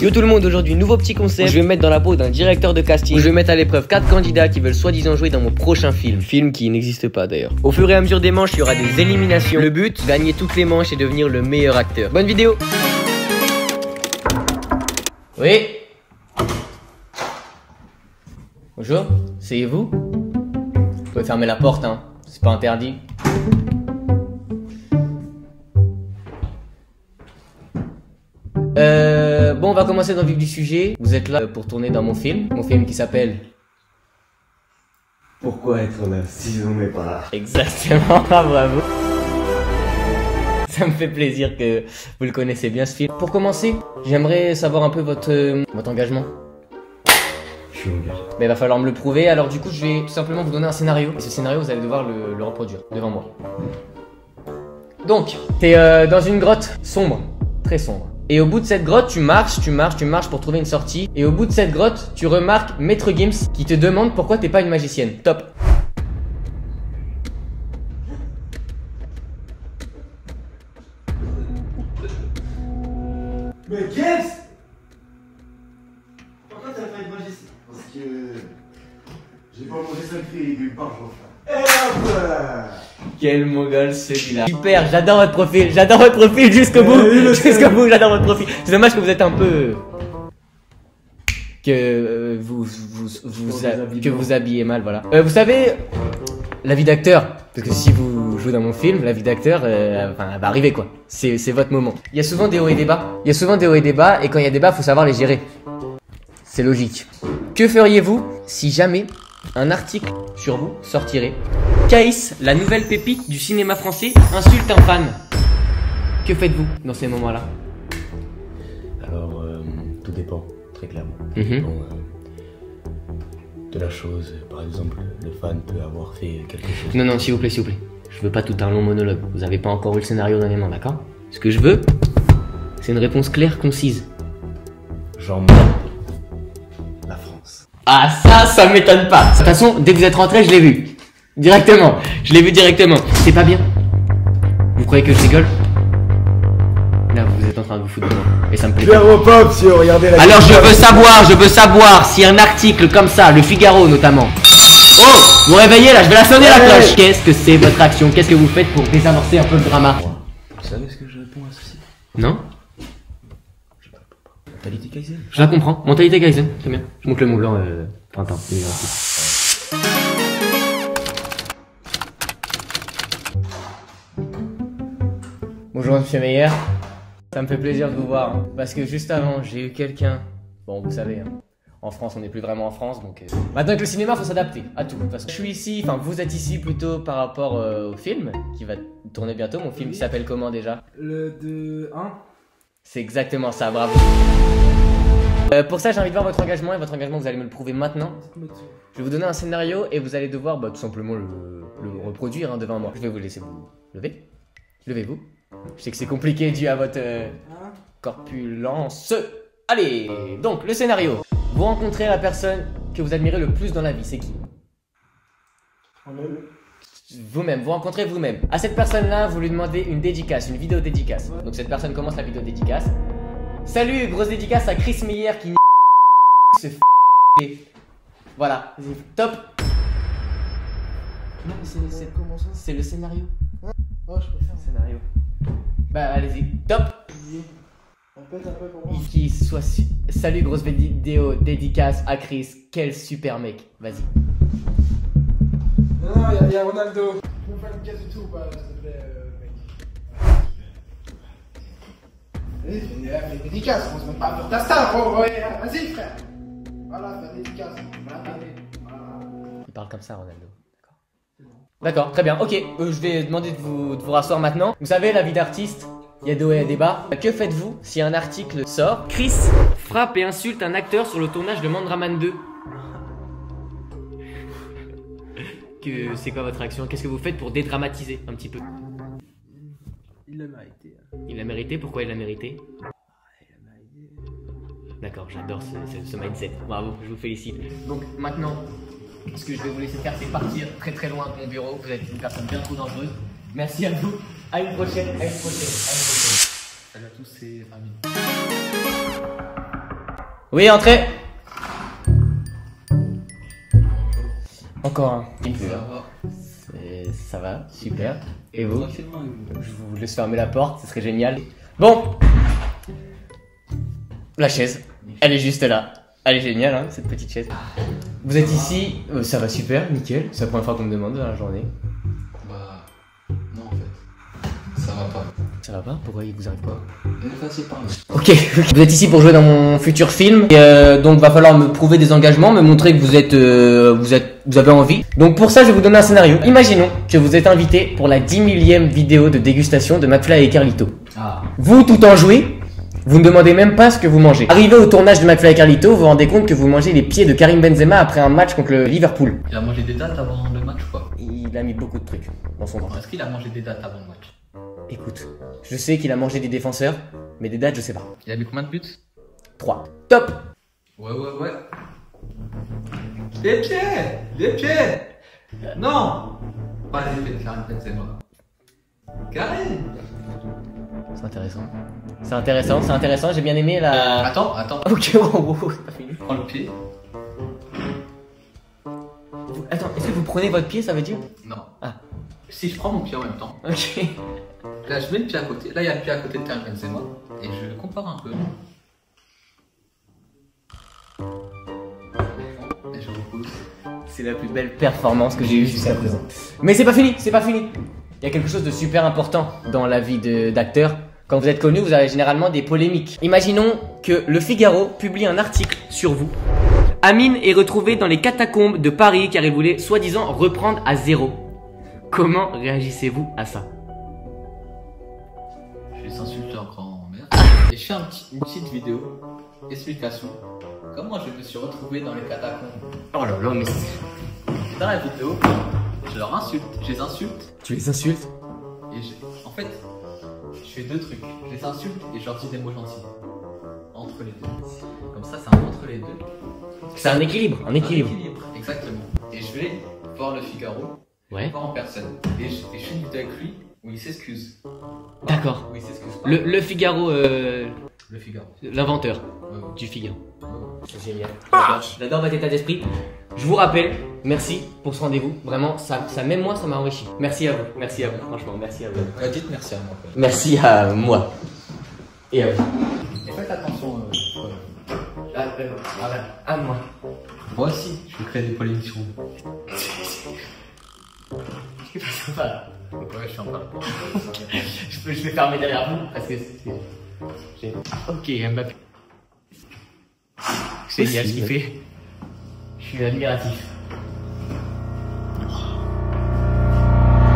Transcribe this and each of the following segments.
Yo tout le monde, aujourd'hui nouveau petit concept. Je vais me mettre dans la peau d'un directeur de casting. Je vais mettre à l'épreuve 4 candidats qui veulent soi-disant jouer dans mon prochain film. Film qui n'existe pas d'ailleurs. Au fur et à mesure des manches, il y aura des éliminations. Le but, gagner toutes les manches et devenir le meilleur acteur. Bonne vidéo. Oui. Bonjour, c'est vous? Vous pouvez fermer la porte, hein. C'est pas interdit. Bon, on va commencer dans le vif du sujet. Vous êtes là pour tourner dans mon film qui s'appelle... Pourquoi être là si on n'est pas là? Exactement, bravo. Ça me fait plaisir que vous le connaissez bien ce film. Pour commencer, j'aimerais savoir un peu votre engagement. Je suis engagé. Mais il va falloir me le prouver, alors du coup je vais tout simplement vous donner un scénario. Et ce scénario vous allez devoir le reproduire devant moi. Donc, t'es dans une grotte sombre, très sombre. Et au bout de cette grotte, tu marches pour trouver une sortie. Et au bout de cette grotte, tu remarques Maître Gims qui te demande pourquoi t'es pas une magicienne. Top. Mais qu'est-ce? Pourquoi t'as pas une magicienne? Parce que... j'ai pas mangé 5 fruits par jour. Et hop! Quel mogol celui-là. Super, j'adore votre profil jusqu'au bout. Jusqu'au bout, j'adore votre profil. C'est dommage que vous êtes un peu... que vous habillez mal, voilà. Vous savez, la vie d'acteur, parce que si vous jouez dans mon film, la vie d'acteur, enfin, elle va arriver quoi. C'est votre moment. Il y a souvent des hauts et des bas. Et quand il y a des bas, faut savoir les gérer. C'est logique. Que feriez-vous si jamais un article sur vous sortirait? Caïs, la nouvelle pépite du cinéma français, insulte un fan. Que faites-vous dans ces moments-là? Alors, tout dépend, très clairement. De la chose, par exemple, le fan peut avoir fait quelque chose. Non, s'il vous plaît. Je veux pas tout un long monologue. Vous avez pas encore eu le scénario dans les mains, d'accord? Ce que je veux, c'est une réponse claire, concise. J'emmerde la France. Ah, ça m'étonne pas. De toute façon, dès que vous êtes rentré, je l'ai vu. Directement. C'est pas bien. Vous croyez que je rigole? Là, vous êtes en train de vous foutre de moi. Et ça me plaît. Pas, monsieur, regardez la... Alors, je veux savoir si un article comme ça, le Figaro notamment. Oh, vous réveillez là, je vais la sonner la cloche. Qu'est-ce que c'est votre action? Qu'est-ce que vous faites pour désamorcer un peu le drama? Vous savez ce que je réponds à ceci? Non? Mentalité Kaizen. Je la comprends. Mentalité Kaizen, très bien. Je monte le Mont Blanc, printemps. Bonjour Monsieur Meyer. Ça me fait plaisir de vous voir. Parce que juste avant, j'ai eu quelqu'un. Bon, vous savez, hein, en France, on n'est plus vraiment en France, donc. Maintenant que le cinéma, faut s'adapter à tout. Parce que je suis ici, enfin, vous êtes ici plutôt par rapport au film qui va tourner bientôt. Mon film qui s'appelle comment déjà? Le 2-1. C'est exactement ça, bravo. Pour ça, j'ai envie de voir votre engagement, et votre engagement, vous allez me le prouver maintenant. Je vais vous donner un scénario et vous allez devoir tout simplement le reproduire devant moi. Je vais vous laisser vous lever. Levez-vous. Je sais que c'est compliqué dû à votre corpulence. Allez, donc le scénario. Vous rencontrez la personne que vous admirez le plus dans la vie, c'est qui? Vous-même, vous rencontrez vous-même. À cette personne-là, vous lui demandez une dédicace, une vidéo dédicace. Donc cette personne commence la vidéo dédicace. Salut, grosse dédicace à Chris Meyer qui se f***. Voilà, top. Non, c'est le scénario. Oh, je préfère. Scénario. Bah, allez-y, top. Répète un peu pour moi. Qui soit salut, grosse vidéo dédicace à Chris. Quel super mec. Vas-y. Non, il y a Ronaldo. Tu peux me faire une case du tout ou pas, s'il te plaît, mec? Vas-y, fais une dédicace, on se met pas sur ta star, vas-y, frère. Voilà, fais une dédicace. Il parle comme ça, Ronaldo. D'accord, très bien. Ok, je vais demander de vous rasseoir maintenant. Vous savez, la vie d'artiste, il y a des hauts et des bas. Que faites-vous si un article sort? Chris frappe et insulte un acteur sur le tournage de Mandraman 2. C'est quoi votre action? Qu'est-ce que vous faites pour dédramatiser un petit peu? Il l'a mérité. Il l'a mérité? Pourquoi il l'a mérité? D'accord, j'adore ce mindset. Bravo, je vous félicite. Donc maintenant, ce que je vais vous laisser faire, c'est partir très très loin de mon bureau. Vous êtes une personne bien trop dangereuse. Merci à vous. À une prochaine. Salut à tous, c'est Rami. Oui, entrez. Encore un. Ça va, super. Et vous? Je vous laisse fermer la porte, ce serait génial. Bon. La chaise, elle est juste là. Elle est géniale, hein, cette petite chaise. Vous êtes ici, ça va super, nickel. C'est la première fois qu'on me demande dans la journée. Bah, non en fait, ça va pas. Ça va pas? Pourquoi il vous arrive pas? Vas-y, parle. Ok, vous êtes ici pour jouer dans mon futur film. Et donc va falloir me prouver des engagements, me montrer que vous avez envie. Donc pour ça, je vais vous donner un scénario. Imaginons que vous êtes invité pour la 10 000e vidéo de dégustation de McFly et Carlito. Ah. Vous, tout en jouez, vous ne demandez même pas ce que vous mangez. Arrivé au tournage de McFly et Carlito, vous vous rendez compte que vous mangez les pieds de Karim Benzema après un match contre le Liverpool. Il a mangé des dates avant le match ou pas? Il a mis beaucoup de trucs dans son ventre. Est-ce qu'il a mangé des dates avant le match? Écoute, je sais qu'il a mangé des défenseurs, mais des dates, je sais pas. Il a mis combien de buts? 3. Top. Ouais. Les pieds. Non. Pas les pieds de Karim Benzema. Karim. C'est intéressant, j'ai bien aimé la... Attends. Ok, wow, c'est pas fini. Prends le pied. Attends, est-ce que vous prenez votre pied, ça veut dire? Non. Ah. Si je prends mon pied en même temps. Ok. Là, je mets le pied à côté. Là, il y a le pied à côté de Karim Benzema. Et je compare un peu. Et je repousse. C'est la plus belle performance que j'ai eue jusqu'à présent. Mais c'est pas fini. Il y a quelque chose de super important dans la vie d'acteur. Quand vous êtes connu, vous avez généralement des polémiques. Imaginons que Le Figaro publie un article sur vous. Amine est retrouvé dans les catacombes de Paris car il voulait soi-disant reprendre à zéro. Comment réagissez-vous à ça? Je vais s'insulter encore en merde. Et je fais une petite vidéo, explication. Comment je me suis retrouvé dans les catacombes. Oh là là, mais... Dans la vidéo, je leur insulte, je les insulte. Tu les insultes? Et en fait, je fais deux trucs. Je les insulte et je leur dis des mots gentils. Entre les deux. Comme ça, c'est un entre les deux. C'est un équilibre, Exactement. Et je vais voir Le Figaro. Ouais. Pas en personne. Et je fais une vidéo avec lui où il s'excuse. D'accord. Où il s'excuse pas. Le Figaro, Le Figaro. l'inventeur Ouais. du Figaro. Ouais. C'est génial. J'adore votre état d'esprit. Je vous rappelle, merci pour ce rendez-vous. Vraiment, ça même moi, ça m'a enrichi. Merci à vous, franchement, merci à vous. Dites merci à moi. Merci à moi. Et à vous. Et faites attention. À moi. Moi aussi, je vais créer des polémiques sur vous. C'est pas sympa. Ouais, je suis en train. Je vais fermer derrière vous parce que c'est... Ok, Mbappé. C'est génial ce qu'il fait. Je suis admiratif.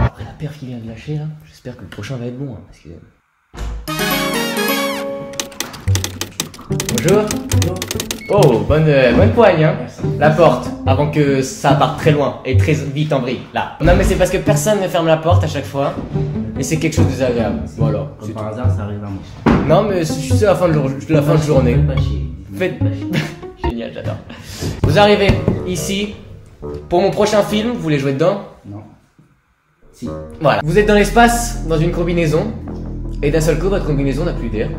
Après la perf qu'il vient de lâcher là, j'espère que le prochain va être bon. Hein, parce que... Bonjour. Oh, bonne poigne, hein. La porte, avant que ça parte très loin et très vite en vrille. Là. Non, mais c'est parce que personne ne ferme la porte à chaque fois. Et c'est quelque chose de désagréable. Voilà. Comme par hasard, ça arrive à moi. Non, mais c'est juste la fin de journée. Faites pas chier. Faites. Génial, j'adore. Vous arrivez ici pour mon prochain film. Vous voulez jouer dedans? Non. Si. Voilà. Vous êtes dans l'espace, dans une combinaison. Et d'un seul coup, votre combinaison n'a plus d'air.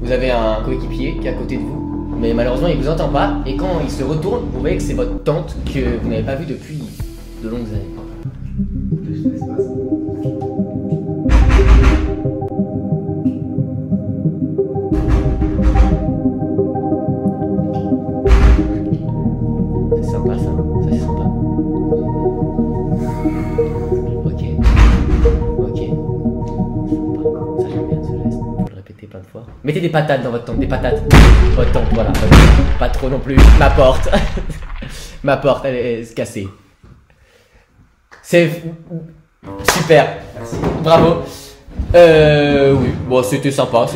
Vous avez un coéquipier qui est à côté de vous, mais malheureusement il vous entend pas, et quand il se retourne, vous voyez que c'est votre tante que vous n'avez pas vue depuis de longues années. C'est sympa ça, c'est sympa. Ok. Ça j'aime bien ce geste. Faut le répéter plein de fois. Mettez des patates dans votre tente, des patates. Votre tente, voilà. Pas trop non plus. Ma porte. Ma porte, elle est cassée. C'est super. Merci. Bravo. Oui. Bon, c'était sympa.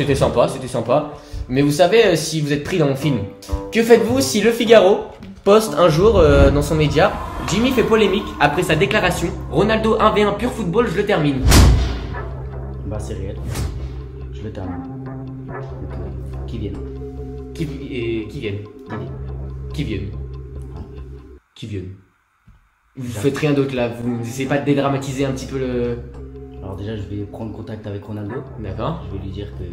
Mais vous savez, si vous êtes pris dans mon film, que faites-vous si Le Figaro poste un jour dans son média: Jimmy fait polémique après sa déclaration, Ronaldo 1v1 pur football, je le termine. Bah, c'est réel. Je le termine. Qui viennent? Qui viennent. Vous faites rien d'autre là, vous n'essayez pas de dédramatiser un petit peu le... Alors déjà, je vais prendre contact avec Ronaldo. D'accord. Je vais lui dire que...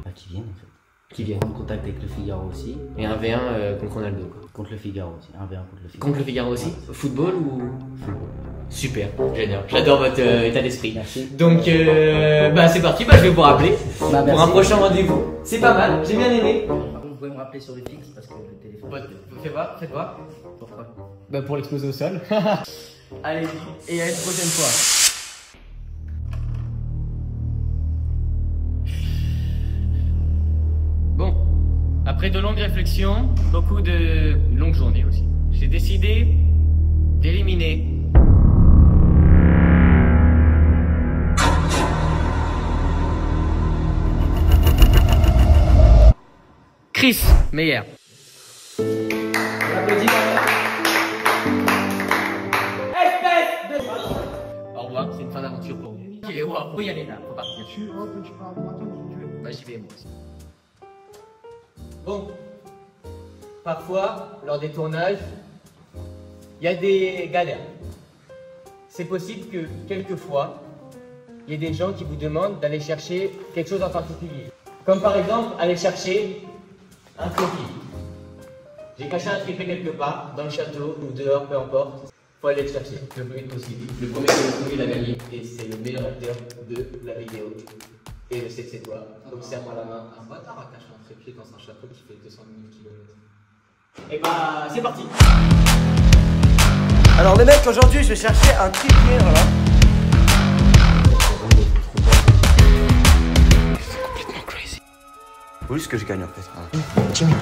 Bah, qu'il vienne en fait. qui viennent. Prendre contact avec le Figaro aussi. Et un V1 contre Ronaldo, quoi. Contre le Figaro aussi. Un V1 contre le Figaro. Contre le Figaro aussi? Football ou? Football. Super, j'adore votre état d'esprit. Merci. Donc, bah c'est parti, bah, je vais vous rappeler Bah, pour un prochain rendez-vous. C'est pas mal, j'ai bien aimé. Par contre, vous pouvez me rappeler sur le fixe parce que le téléphone. Faites voir. Pourquoi? Bah pour l'exploser au sol. Allez, et à une prochaine fois. Bon, après de longues réflexions, beaucoup de longues journées aussi, j'ai décidé d'éliminer Chris Meyer. Au revoir, c'est une fin d'aventure pour vous. Ok, wow, faut y aller là, faut partir. Tu parles de moi, toi, tu veux. Bah j'y vais moi aussi. Bon, parfois, lors des tournages, il y a des galères. C'est possible que, quelquefois, il y ait des gens qui vous demandent d'aller chercher quelque chose en particulier. Comme par exemple, aller chercher un trophy. J'ai caché un triplé quelque part, dans le château ou dehors, peu importe. Faut aller le chercher le plus vite possible. Le premier qui le trouve, il a gagné et c'est le meilleur acteur de la vidéo. Et je sais que c'est toi, donc serre-moi la main. Un bâtard a caché un trépied dans un château qui fait 200 000 km. Et bah, c'est parti. Alors les mecs, aujourd'hui je vais chercher un tripier, voilà. C'est complètement crazy. Faut juste que je gagne en fait. Voilà. Jimmy,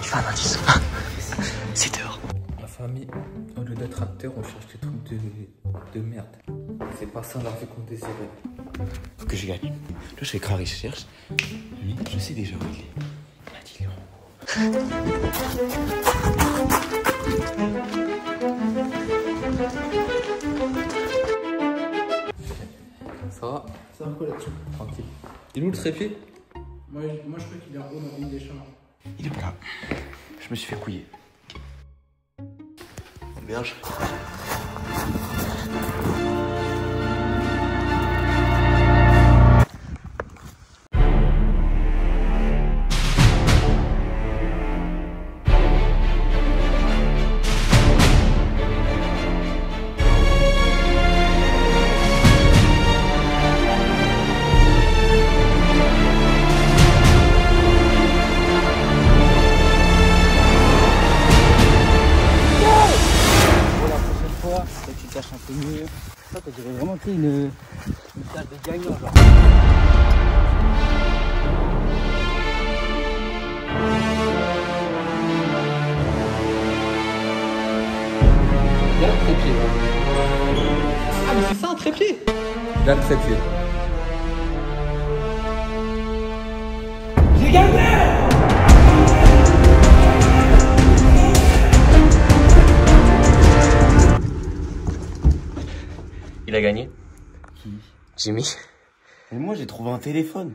il fait un indice. C'est dehors. Ma famille, au lieu d'être acteur, on cherche des trucs de merde. C'est pas ça la vie qu'on désirait. Faut que je gagne. Là je vais Crary, je cherche. Lui, je sais déjà où il est. Il m'a dit il est en haut. Ça va? Ça va quoi là-dessus? Tranquille. Il est où le trépied? Moi je crois qu'il est en haut dans une des chambres. Il est là. Je me suis fait couiller. Berge. Tu caches un peu mieux. Ça, t'as dirais vraiment pris une tâche de gagnant, genre. Il y a un trépied. Ah, mais c'est ça un trépied? Il y a le trépied. J'ai gagné! Il a gagné? Qui? Jimmy. Et moi j'ai trouvé un téléphone.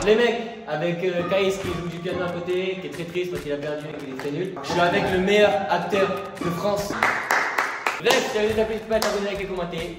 Les mecs, avec Kaïs qui joue du piano à côté, qui est très triste parce qu'il a perdu et qu'il est très nul. Je suis avec le meilleur acteur de France. Bref, si vous avez apprécié, n'hésitez pas à t'abonner, à liker, commenter.